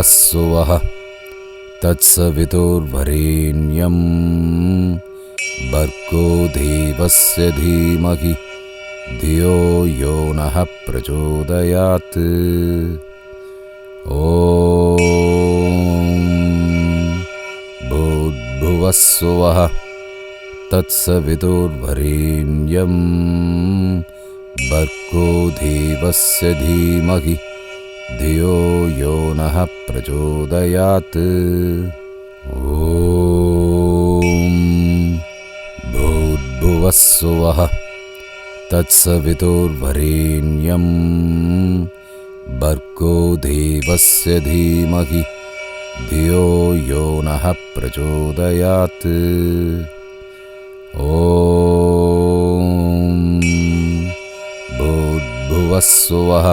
भूर्भुवस्सुवः तत्सवितुर्वरेण्यं भर्गो देवस्य धीमहि धियो यो नः प्रचोदयात्। ॐ भूर्भुवस्सुवः तत्सवितुर्वरेण्यं भर्गो देवस्य धीमहि धियो यो नः प्रचोदयात्। ॐ भूर्भुवस्सुवः तत्सवितुर्वरेण्यं भर्गो देवस्य धीमहि धियो यो नः प्रचोदयात्। ॐ भूर्भुवस्सुवः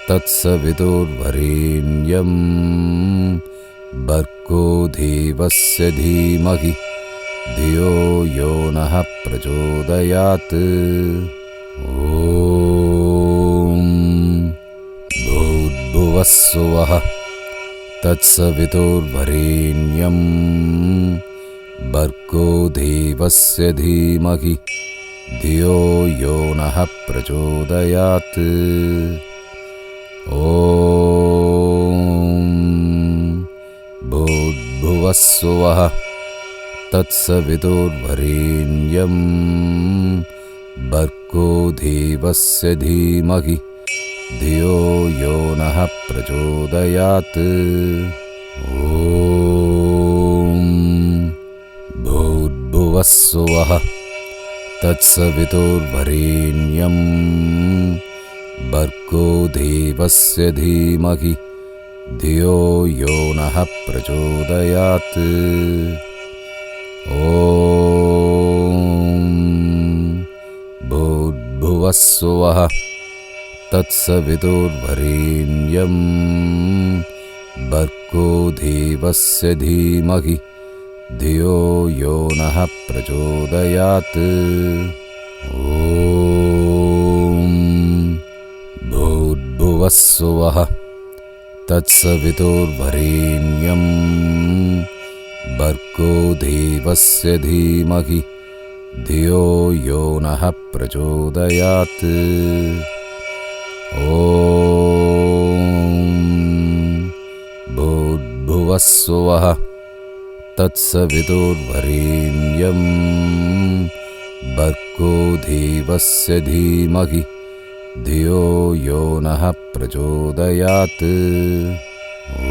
तत्सवितुर्वरेण्यं भर्गो देवस्य धीमहि धियो यो नः प्रचोदयात्। ॐ भूर्भुवस्सुवः तत्सवितुर्वरेण्यं भर्गो देवस्य धीमहि धियो यो नः प्रचोदयात्। ॐ भूर्भुवस्सुवः तत्सवितुर्वरेण्यं भर्गो देवस्य धीमहि धियो यो नः प्रचोदयात्। ॐ भूर्भुवस्सुवः तत्सवितुर्वरेण्यं भर्गो देवस्य धीमहि धियो यो नः प्रचोदयात्। ॐ भूर्भुवस्सुवः तत्सवितुर्वरेण्यं भर्गो देवस्य धीमहि धियो यो नः प्रचोदयात्। ॐ भूर्भुवस्सुवः तत्सवितुर्वरेण्यं भर्गो देवस्य धीमहि धियो यो नः प्रचोदयात्। ॐ भूर्भुवस्सुवः तत्सवितुर्वरेण्यं भर्गो देवस्य धीमहि धियो यो नः प्रचोदयात्। ॐ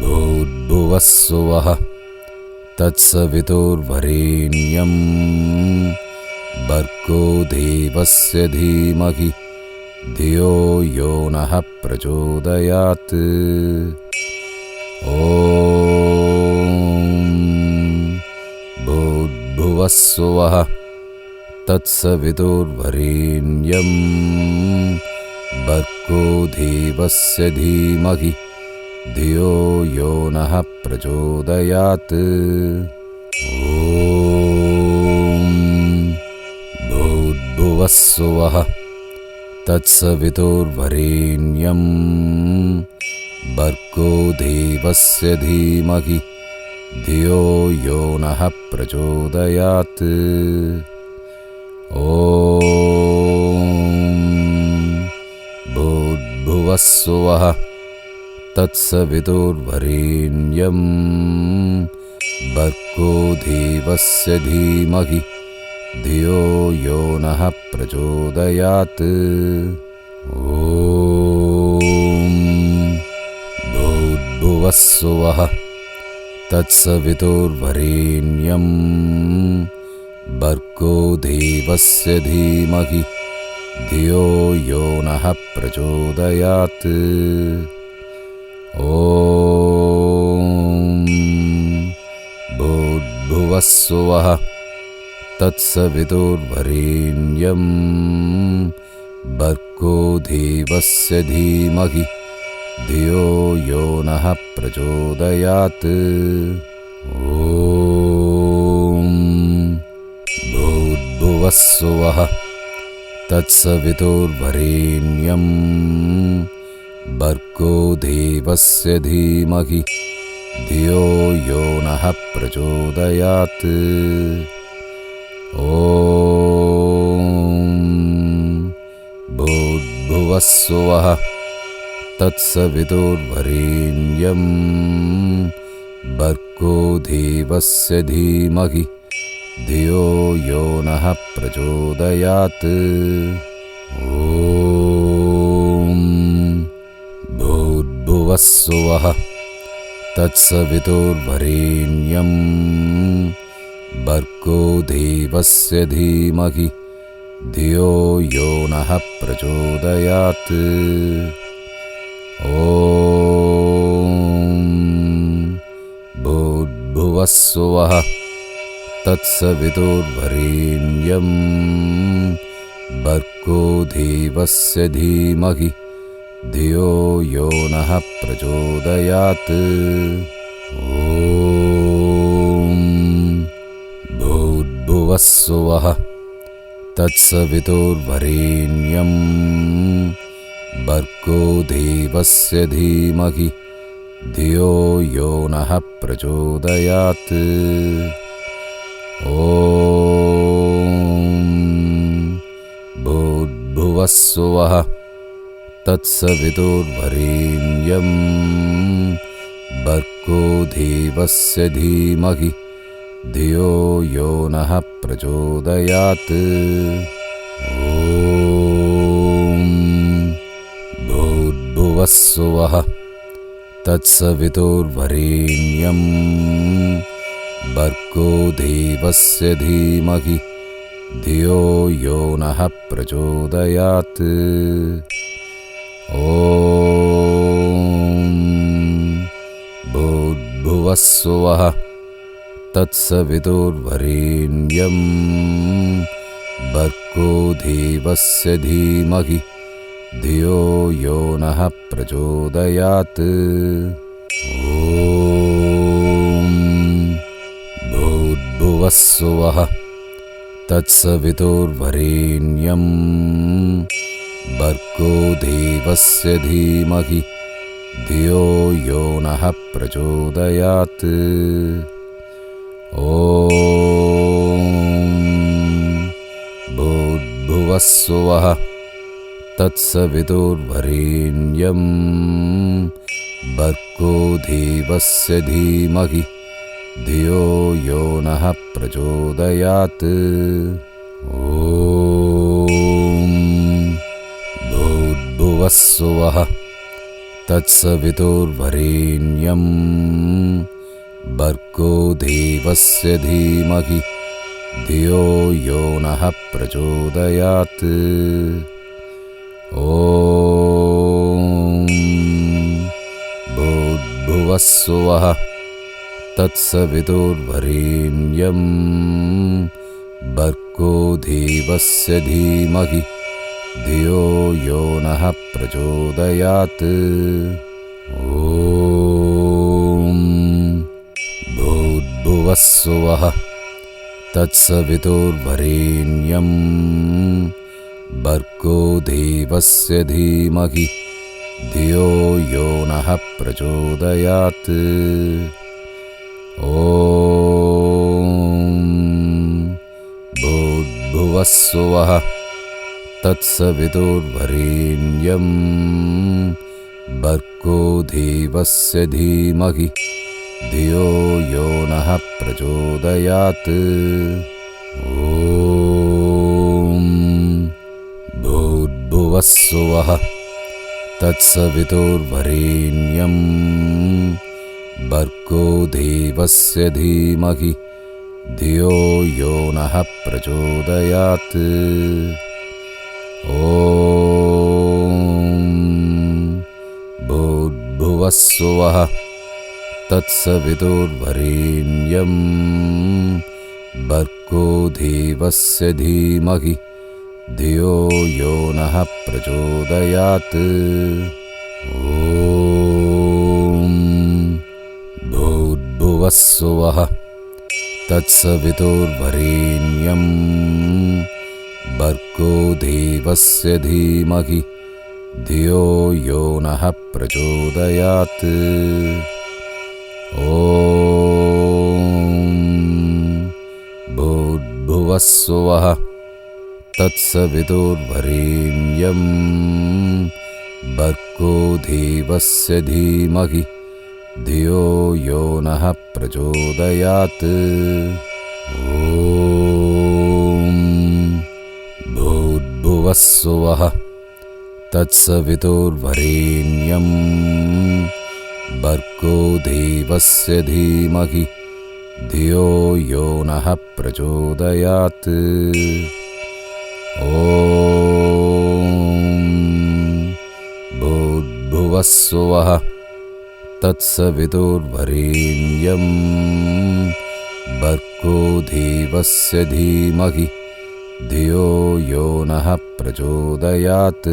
भूर्भुवस्सुवः तत्सवितुर्वरेण्यं भर्गो देवस्य धीमहि धियो यो नः प्रचोदयात्। ॐ भूर्भुवस्सुवः तत्सवितुर्वरेण्यं भर्गो देवस्य धीमहि धियो यो नः प्रचोदयात्। ॐ भूर्भुवस्सुवः तत्सवितुर्वरेण्यं भर्गो देवस्य धीमहि धियो यो नः प्रचोदयात्। ॐ भूर्भुवस्सुवः तत्सवितुर्वरेण्यं भर्गो देवस्य धीमहि धियो यो नः प्रचोदयात्। ॐ भूर्भुवस्सुवः तत्सवितुर्वरेण्यं भर्गो देवस्य धीमहि धियो यो नः प्रचोदयात्। ॐ भूर्भुवस्सुवः तत्सवितुर्वरेण्यं भर्गो देवस्य धीमहि धियो यो नः प्रचोदयात्। ॐ भूर्भुवस्सुवः तत्सवितुर्वरेण्यं भर्गो देवस्य धीमहि धियो यो नः प्रचोदयात्। ॐ भूर्भुवस्सुवः तत्सवितुर्वरेण्यं भर्गो देवस्य धीमहि धियो यो नः प्रचोदयात्। ॐ भूर्भुवस्सुवः तत्सवितुर्वरेण्यं भर्गो देवस्य धीमहि धियो यो नः प्रचोदयात्। ॐ भूर्भुवस्सुवः तत्सवितुर्वरेण्यं भर्गो देवस्य धीमहि धियो यो नः प्रचोदयात्। ॐ भूर्भुवस्सुवः तत्सवितुर्वरेण्यं भर्गो देवस्य धीमहि धियो यो नः प्रचोदयात्। ॐ भूर्भुवस्सुवः तत्सवितुर्वरेण्यं भर्गो देवस्य धीमहि धियो यो नः प्रचोदयात्। ॐ भूर्भुवस्सुवः तत्सवितुर्वरेण्यं भर्गो देवस्य धीमहि धियो यो नः प्रचोदयात्। ॐ भूर्भुवस्सुवः तत्सवितुर्वरेण्यं भर्गो देवस्य धीमहि धियो यो नः प्रचोदयात्। ॐ भूर्भुवस्सुवः तत्सवितुर्वरेण्यं भर्गो देवस्य धीमहि धियो यो नः प्रचोदयात्। ॐ भूर्भुवस्सुवः तत्सवितुर्वरेण्यं भर्गो देवस्य धीमहि धियो यो नः प्रचोदयात्। ॐ भूर्भुवस्सुवः तत्सवितुर्वरेण्यं भर्गो देवस्य धीमहि धियो यो नः प्रचोदयात्। ॐ भूर्भुवस्सुवः तत्सवितुर्वरेण्यं भर्गो देवस्य धीमहि धियो यो नः प्रचोदयात्। ॐ भूर्भुवस्सुवः तत्सवितुर्वरेण्यं भर्गो देवस्य धीमहि धियो यो नः प्रचोदयात्। ॐ भूर्भुवस्सुवः तत्सवितुर्वरेण्यं भर्गो देवस्य धीमहि धियो यो नः प्रचोदयात्। ॐ भूर्भुवस्सुवः तत्सवितुर्वरेण्यं भर्गो देवस्य धीमहि धियो यो नः प्रचोदयात्। ॐ भूर्भुवस्सुवः तत्सवितुर्वरेण्यं भर्गो देवस्य धीमहि धियो यो नः प्रचोदयात्। ॐ भूर्भुवस्सुवः तत्सवितुर्वरेण्यं भर्गो देवस्य धीमहि धियो यो नः प्रचोदयात्। ॐ भूर्भुवः स्वः तत्सवितुर्वरेण्यं भर्गो देवस्य धीमहि धियो यो नः प्रचोदयात्। ॐ भूर्भुवः स्वः तत्सवितुर्वरेण्यं भर्गो देवस्य धीमहि धियो यो नः प्रचोदयात्। ॐ भूर्भुवः स्वः तत्सवितुर्वरेण्यं भर्गो देवस्य धीमहि धियो यो नः प्रचोदयात्। ॐ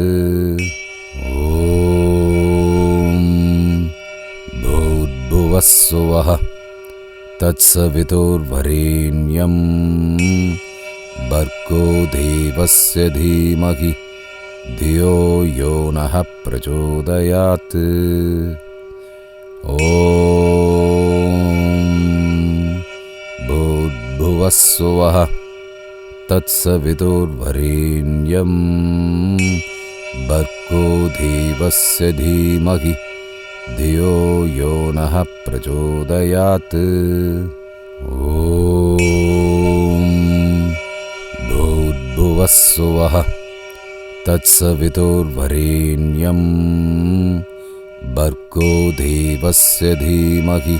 भूर्भुवः स्वः तत्सवितुर्वरेण्यं भर्गो देवस्य धीमहि धियो यो नः प्रचोदयात्। ॐ भूर्भुवः स्वः तत्सवितुर्वरेण्यं भर्गो देवस्य धीमहि धियो यो नः प्रचोदयात्। ॐ भूर्भुवः स्वः तत्सवितुर्वरेण्यं भर्गो देवस्य धीमहि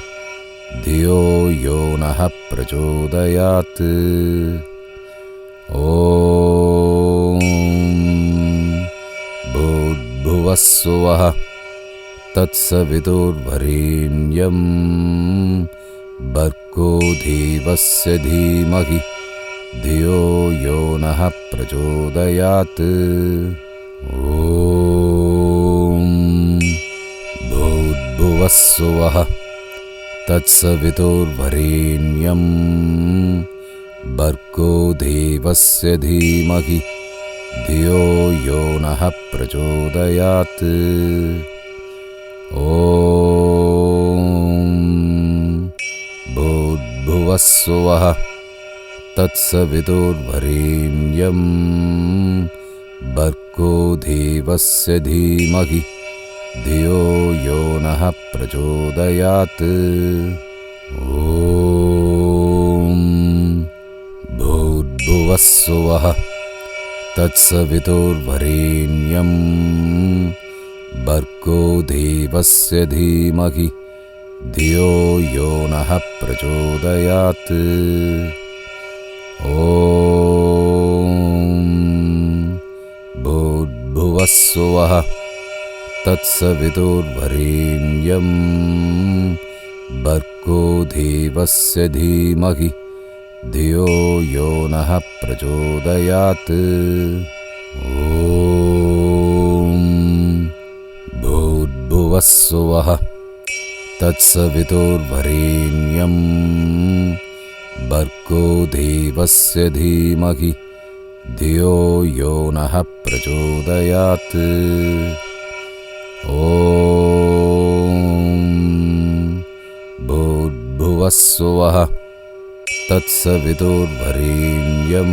धियो यो नः प्रचोदयात्। ॐ भूर्भुवः स्वः तत्सवितुर्वरेण्यं भर्गो देवस्य धीमहि धियो यो नः प्रचोदयात्। ॐ भूर्भुवः स्वः तत्सवितुर्वरेण्यं भर्गो देवस्य धीमहि धियो यो नः प्रचोदयात्। ॐ भूर्भुवः स्वः तत्सवितुर्वरेण्यं भर्गो देवस्य धीमहि धियो यो नः प्रचोदयात्। ॐ भूर्भुवः स्वः तत्सवितुर्वरेण्यं भर्गो देवस्य धीमहि धियो यो नः प्रचोदयात्। ॐ भूर्भुवः स्वः तत्सवितुर्वरेण्यं भर्गो देवस्य धीमहि धियो यो नः प्रचोदयात्। ॐ भूर्भुवः स्वः तत्सवितुर्वरेण्यं भर्गो देवस्य धीमहि धियो यो नः प्रचोदयात्। ॐ भूर्भुवः स्वः तत्सवितुर्वरेण्यं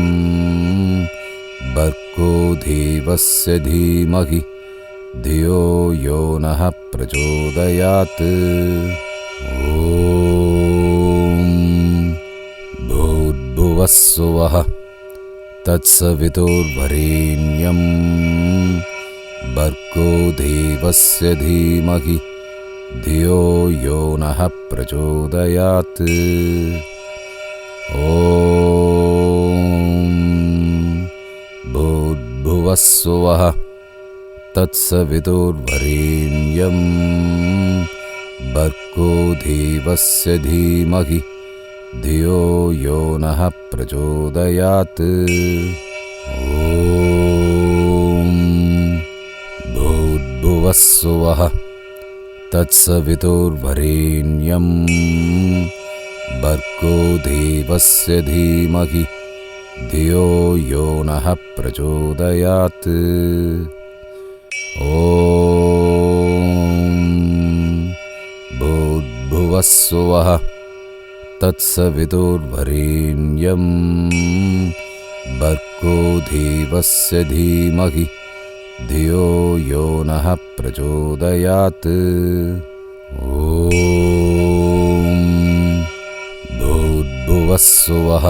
भर्गो देवस्य धीमहि धियो यो नः प्रचोदयात्। ॐ भूर्भुवः स्वः तत्सवितुर्वरेण्यं भर्गो देवस्य धीमहि धियो यो नः प्रचोदयात्। ॐ भूर्भुवः स्वः तत्सवितुर्वरेण्यं भर्गो देवस्य धीमहि धियो यो नः प्रचोदयात्। ॐ भूर्भुवः स्वः तत्सवितुर्वरेण्यं भर्गो देवस्य धीमहि धियो यो नः प्रचोदयात्। भूर्भुवस्सुवः तत्सवितुर्वरेण्यं भर्गो देवस्य धीमहि धियो यो नः प्रचोदयात्। भूर्भुवस्सुवः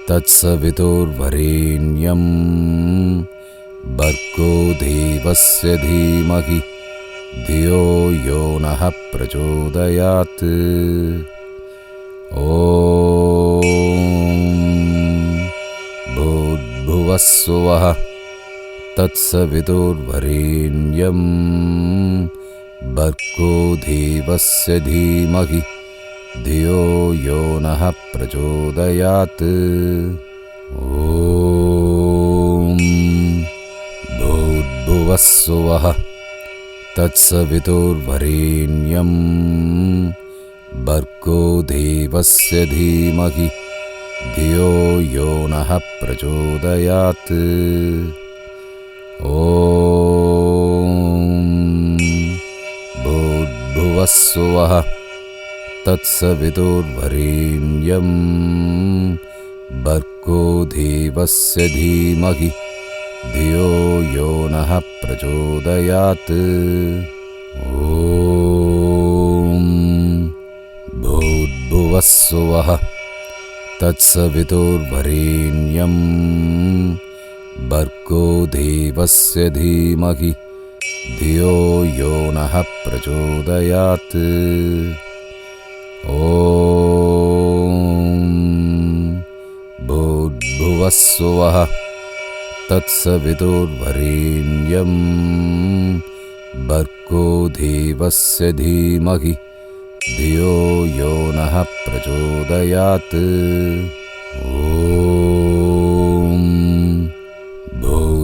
तत्सवितुर्वरेण्यं भर्गो देवस्य धीमहि धियो यो नः प्रचोदयात्। भूर्भुवस्सुवः तत्सवितुर्वरेण्यं भर्गो देवस्य धीमहि धियो यो नः प्रचोदयात्। भूर्भुवस्सुवः तत्सवितुर्वरेण्यं भर्गो देवस्य धीमहि धियो यो नः प्रचोदयात्। भूर्भुवस्सुवः तत्सवितुर्वरेण्यं भर्गो देवस्य धीमहि धियो यो नः प्रचोदयात्। भूर्भुवस्सुवः तत्सवितुर्वरेण्यं भर्गो देवस्य धीमहि धियो यो नः प्रचोदयात्। भूर्भुवस्सुवः तत्सवितुर्वरेण्यं भर्गो देवस्य धीमहि धियो यो नः प्रचोदयात्।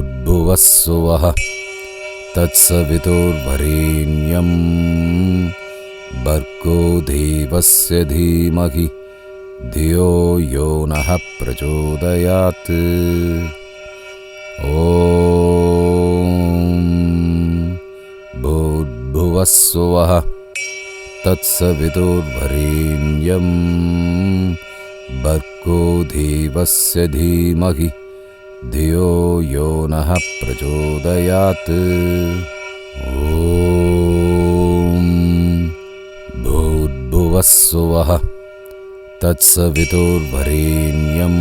भूर्भुवस्सुवः तत्सवितुर्वरेण्यं भर्गो देवस्य धीमहि धियो यो नः प्रचोदयात्। भूर्भुवस्सुवः तत्सवितुर्वरेण्यं भर्गो देवस्य धीमहि धियो यो नः प्रचोदयात्। भूर्भुवस्सुवः तत्सवितुर्वरेण्यं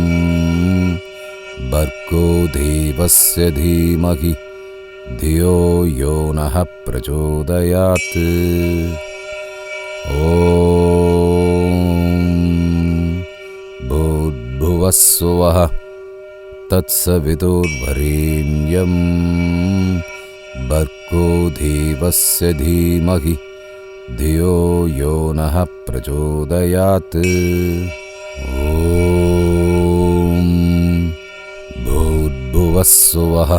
भर्गो देवस्य धीमहि धियो यो नः प्रचोदयात्। भूर्भुवस्सुवः तत्सवितुर्वरेण्यं भर्गो देवस्य धीमहि धियो यो नः प्रचोदयात्। भूर्भुवस्सुवः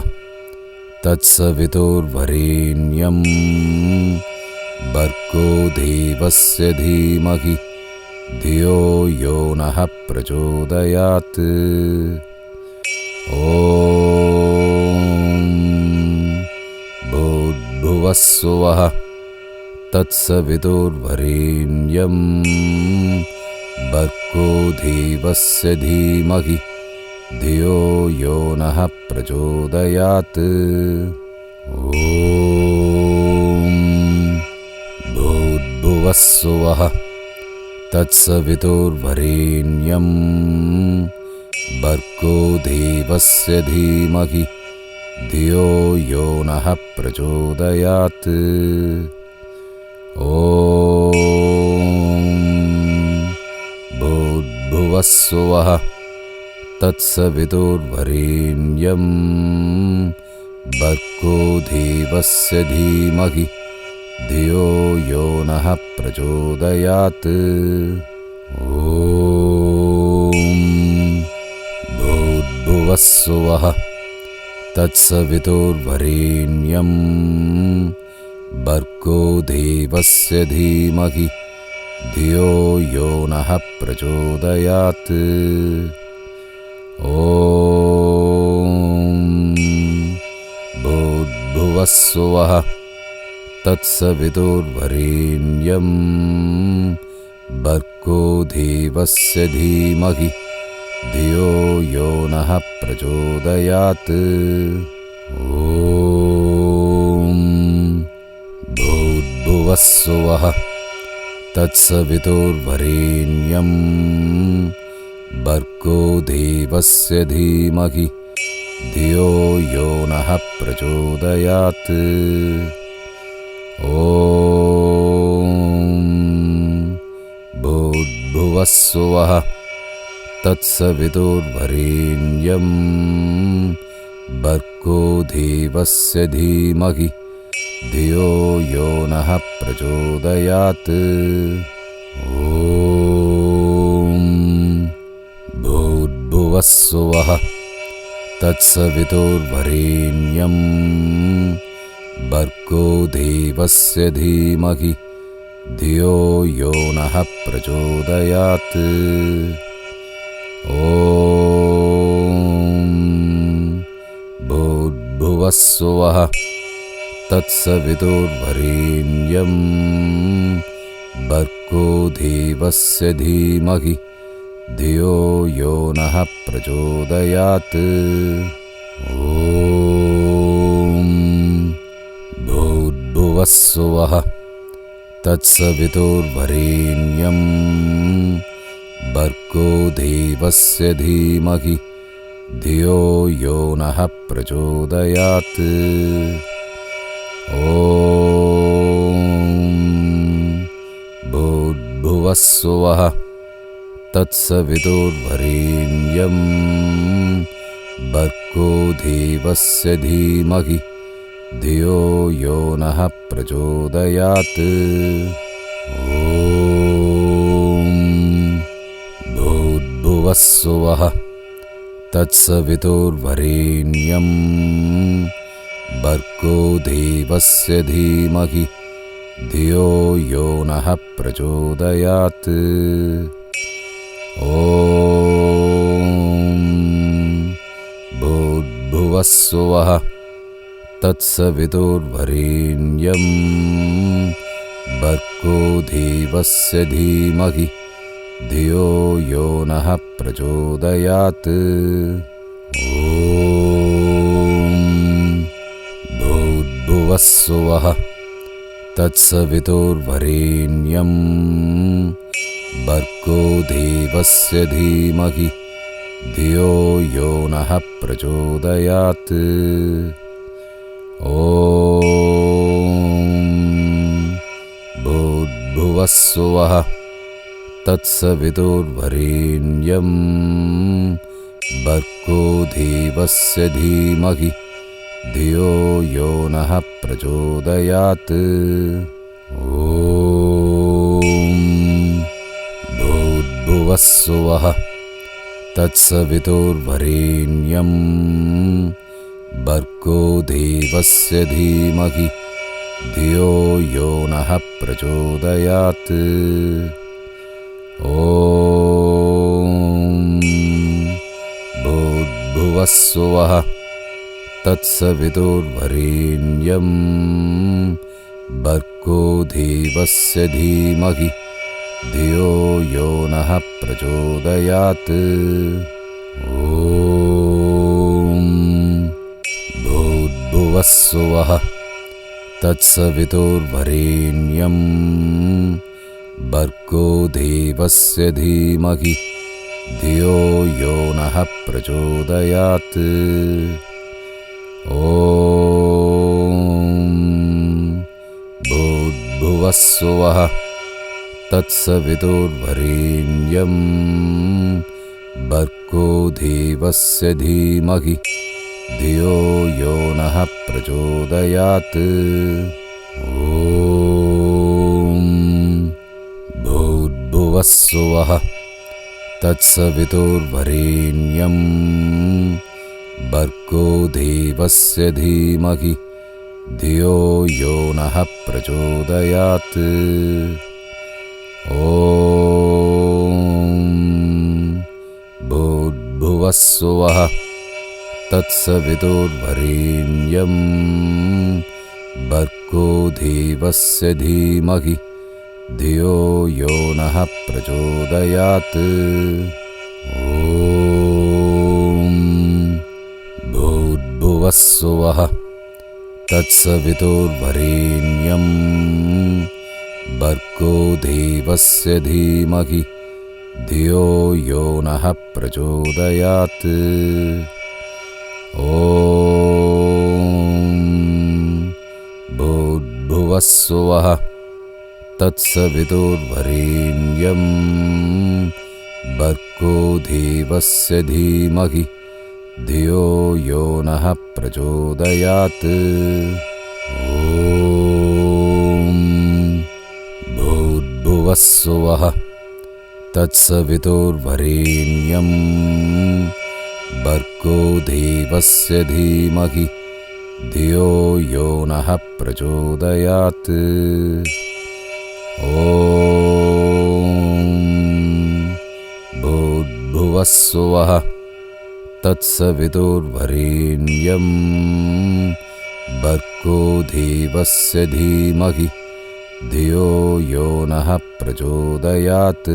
तत्सवितुर्वरेण्यं भर्गो देवस्य धीमहि धियो यो नः प्रचोदयात्। भूर्भुवस्सुवः तत्सवितुर्वरेण्यं भर्गो देवस्य धीमहि धियो यो नः प्रचोदयात्। भूर्भुवस्सुवः तत्सवितुर्वरेण्यं भर्गो देवस्य धीमहि धियो यो नः प्रचोदयात्। भूर्भुवस्सुवः तत्सवितुर्वरेण्यं भर्गो देवस्य धीमहि धियो यो नः प्रचोदयात्। भूर्भुवस्सुवः तत्सवितुर्वरेण्यं भर्गो देवस्य धीमहि धियो यो नः प्रचोदयात्। भूर्भुवस्सुवः भूर्भुवस्सुवः तत्सवितुर्वरेण्यं भर्गो देवस्य धीमहि धियो यो नः प्रचोदयात्। ॐ भूर्भुवस्सुवः तत्सवितुर्वरेण्यं भर्गो देवस्य धीमहि धियो यो नः प्रचोदयात्। ॐ भूर्भुवस्सुवः तत्सवितुर्वरेण्यं भर्गो देवस्य धीमहि धियो यो नः प्रचोदयात्। ॐ भूर्भुवस्सुवः तत्सवितुर्वरेण्यं भर्गो देवस्य धीमहि धियो यो नः प्रचोदयात्। ॐ भूर्भुवस्सुवः तत्सवितुर्वरेण्यं भर्गो देवस्य धीमहि धियो यो नः प्रचोदयात्। ॐ भूर्भुवस्सुवः तत्सवितुर्वरेण्यं भर्गो देवस्य धीमहि धियो यो नः प्रचोदयात्। ॐ भूर्भुवस्सुवः तत्सवितुर्वरेण्यं भर्गो देवस्य धीमहि धियो यो नः प्रचोदयात्। ॐ भूर्भुवस्सुवः तत्सवितुर्वरेण्यं भर्गो देवस्य धीमहि धियो यो नः प्रचोदयात्। ॐ भूर्भुवस्सुवः तत्सवितुर्वरेण्यं भर्गो देवस्य धीमहि धियो यो नः प्रचोदयात्। ॐ भूर्भुवस्सुवः तत्सवितुर्वरेण्यं भर्गो देवस्य धीमहि धियो यो नः प्रचोदयात्। ॐ भूर्भुवस्सुवः तत्सवितुर्वरेण्यं भर्गो देवस्य धीमहि धियो यो नः प्रचोदयात्। ॐ भूर्भुवस्सुवः तत्सवितुर्वरेण्यं भर्गो देवस्य धीमहि धियो यो नः प्रचोदयात्। ॐ भूर्भुवस्सुवः तत्सवितुर्वरेण्यं भर्गो देवस्य धीमहि धियो यो नः प्रचोदयात्। ॐ भूर्भुवस्सुवः तत्सवितुर्वरेण्यं भर्गो देवस्य धीमहि धियो यो नः प्रचोदयात्। ॐ भूर्भुवस्सुवः तत्सवितुर्वरेण्यं भर्गो देवस्य धीमहि धियो यो नः प्रचोदयात्। ॐ भूर्भुवस्सुवः तत्सवितुर्वरेण्यं भर्गो देवस्य धीमहि धियो यो नः प्रचोदयात्। ॐ भूर्भुवस्सुवः तत्सवितुर्वरेण्यं भर्गो देवस्य धीमहि धियो यो नः प्रचोदयात्। ॐ भूर्भुवः स्वः तत्सवितुर्वरेण्यं भर्गो देवस्य धीमहि धियो यो नः प्रचोदयात्। ॐ भूर्भुवः स्वः तत्सवितुर्वरेण्यं भर्गो देवस्य धीमहि धियो यो नः प्रचोदयात्। ॐ भूर्भुवः स्वः तत्सवितुर्वरेण्यं भर्गो देवस्य धीमहि धियो यो नः प्रचोदयात्। ॐ भूर्भुवः स्वः तत्सवितुर्वरेण्यं भर्गो देवस्य धीमहि धियो यो नः प्रचोदयात्। ॐ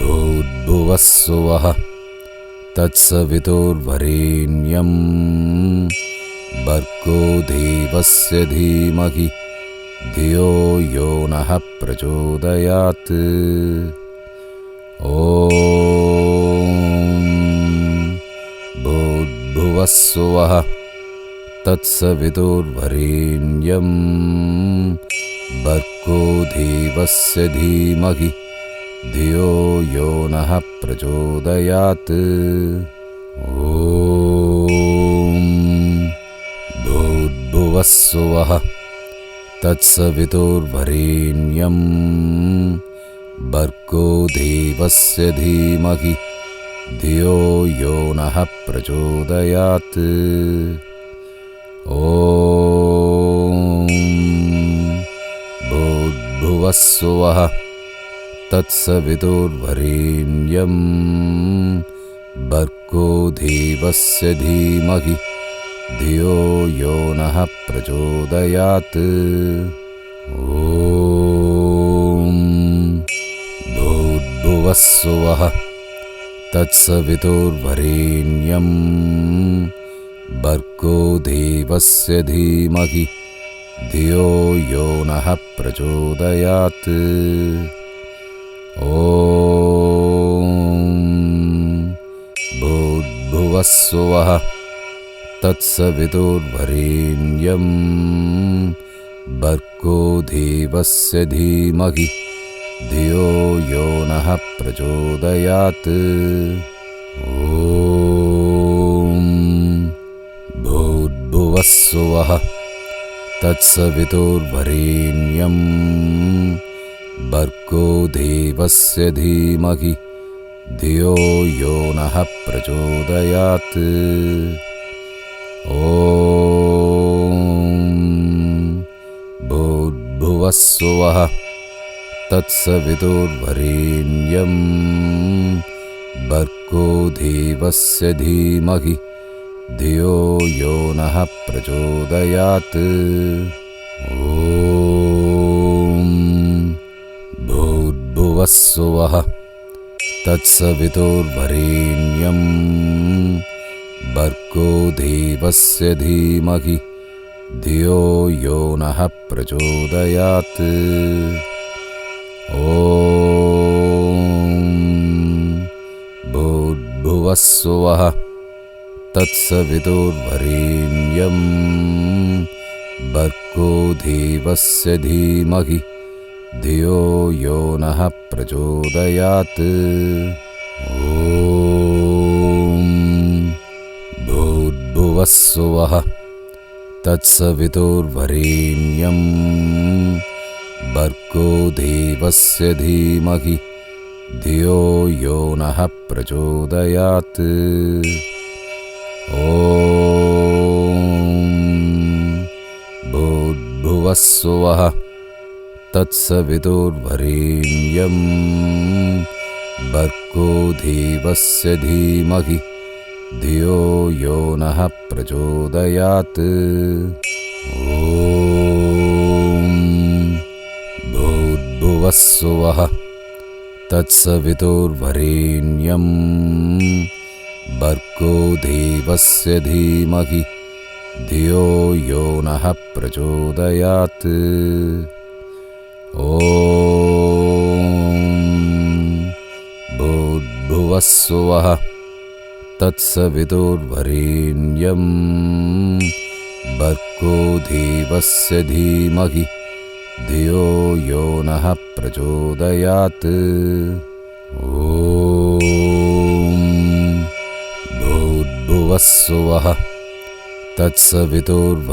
भूर्भुवः स्वः तत्सवितुर्वरेण्यं भर्गो देवस्य धीमहि धियो यो नः प्रचोदयात्। ॐ भूर्भुवः स्वः तत्सवितुर्वरेण्यं भर्गो देवस्य धीमहि धियो यो नः प्रचोदयात्। ॐ भूर्भुवः स्वः तत्सवितुर्वरेण्यं भर्गो देवस्य धीमहि धियो यो नः प्रचोदयात्। ॐ भूर्भुवः स्वः तत्सवितुर्वरेण्यं भर्गो देवस्य धीमहि धियो यो नः प्रचोदयात्। ॐ भूर्भुवः स्वः तत्सवितुर्वरेण्यं भर्गो देवस्य धीमहि धियो यो नः प्रचोदयात्। ॐ भूर्भुवः स्वः तत्सवितुर्वरेण्यं भर्गो देवस्य धीमहि धियो यो नः प्रचोदयात्। ॐ भूर्भुवः स्वः तत्सवितुर्वरेण्यं भर्गो देवस्य धीमहि धियो यो नः प्रचोदयात्। ॐ भूर्भुवः स्वः तत्सवितुर्वरेण्यं भर्गो देवस्य धीमहि धियो यो नः प्रचोदयात्। ॐ भूर्भुवः स्वः तत्सवितुर्वरेण्यं भर्गो देवस्य धीमहि धियो यो नः प्रचोदयात्। ॐ भूर्भुवः स्वः तत्सवितुर्वरेण्यं भर्गो देवस्य धीमहि धियो यो नः प्रचोदयात्। ॐ भूर्भुवः स्वः तत्सवितुर्वरेण्यं भर्गो देवस्य धीमहि धियो यो नः प्रचोदयात्। ॐ भूर्भुवः स्वः तत्सवितुर्वरेण्यं भर्गो देवस्य धीमहि धियो यो नः प्रचोदयात्। ॐ भूर्भुवः स्वः तत्सवितुर्वरेण्यं भर्गो देवस्य धीमहि धियो यो नः प्रचोदयात्। ॐ भूर्भुवः स्वः तत्सवितुर्वरेण्यं भर्गो देवस्य धीमहि धियो यो नः प्रचोदयात्। ॐ भूर्भुवः स्वः तत्सवितुर्वरेण्यं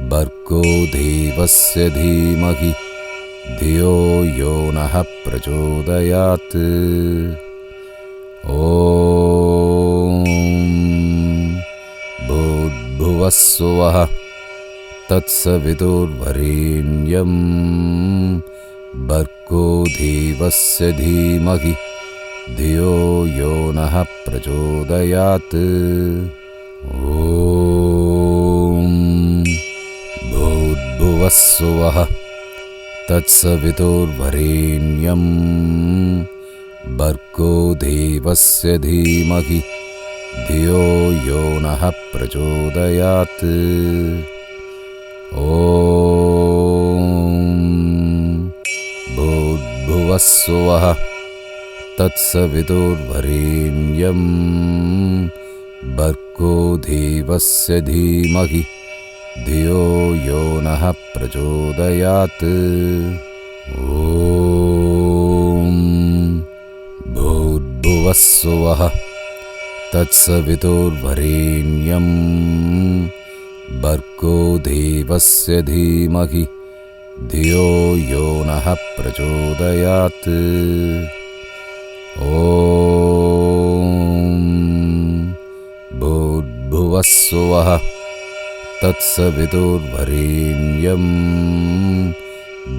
भर्गो देवस्य धीमहि धियो यो नः प्रचोदयात्। ॐ भूर्भुवः स्वः तत्सवितुर्वरेण्यं भर्गो देवस्य धीमहि धियो यो नः प्रचोदयात्। ॐ भूर्भुवः स्वः तत्सवितुर्वरेण्यं भर्गो देवस्य धीमहि धियो यो नः प्रचोदयात्। ॐ भूर्भुवः स्वः तत्सवितुर्वरेण्यं भर्गो देवस्य धीमहि धियो यो नः प्रचोदयात्। ॐ भूर्भुवः स्वः तत्सवितुर्वरेण्यं भर्गो देवस्य धीमहि धियो यो नः प्रचोदयात्। ॐ भूर्भुवः स्वः तत्सवितुर्वरेण्यं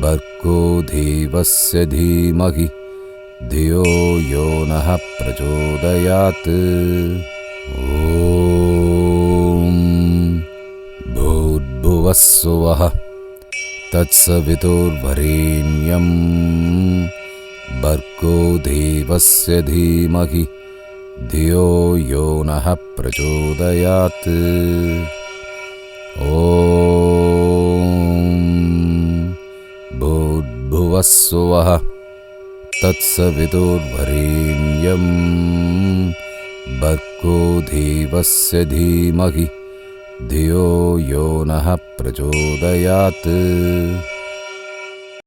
भर्गो देवस्य धीमहि धियो यो नः प्रचोदयात्। ॐ भूर्भुवः स्वः तत्सवितुर्वरेण्यं भर्गो देवस्य धीमहि धियो यो नः प्रचोदयात्। ॐ भूर्भुवः स्वः तत्सवितुर्वरेण्यं भर्गो देवस्य धीमहि धियो यो नः प्रचोदयात्।